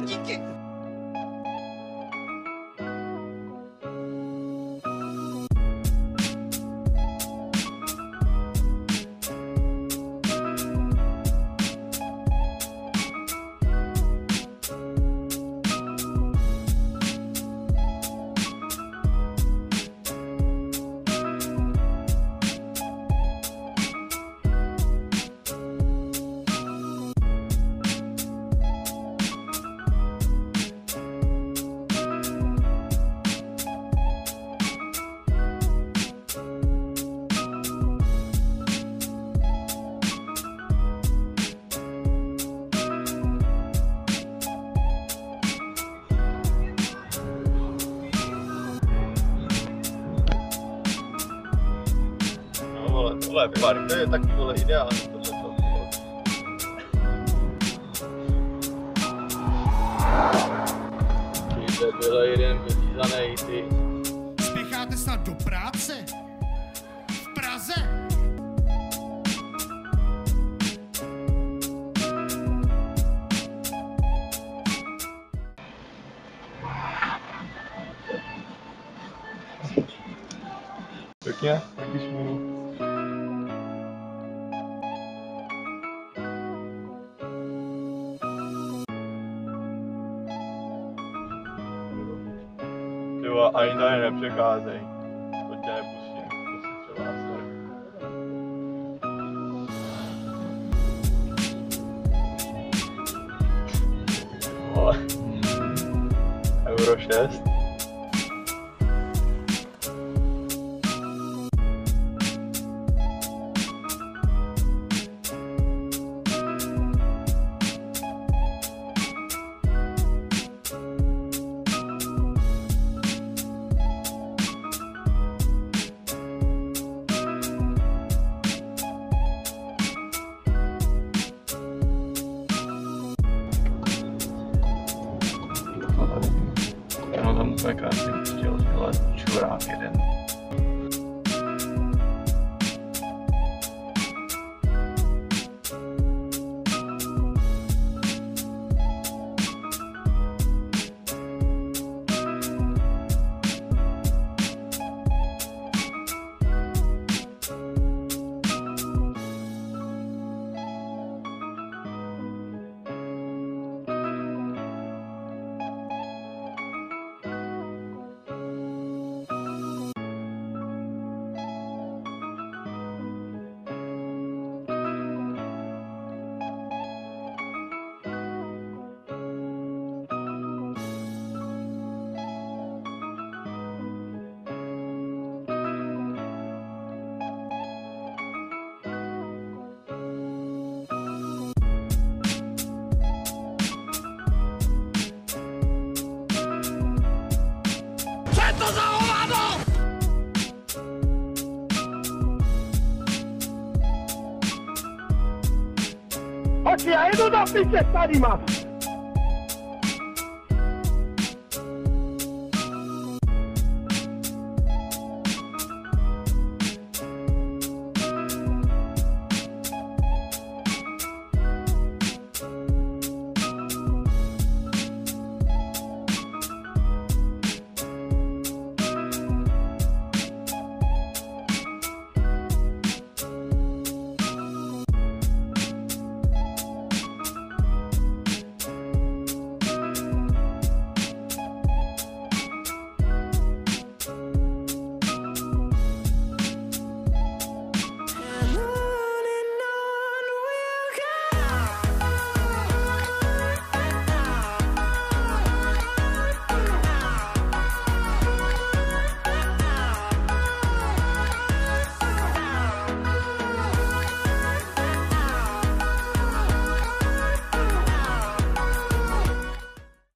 díky. Tohle park, to je taky vole ideální tohleto. Tyhle byl jeden vyřízaný, ty. Spěcháte snad do práce? V Praze? Pěkně, taky smůlu. Tyva, ani tady nepřecházej. To tě nepustím, to si třeba následuje. Vole. Euro 6. Ono tam úplně krásně pustil, tyhle čurák jeden. To za hovado! Hoči, já jedu na piče tady mám!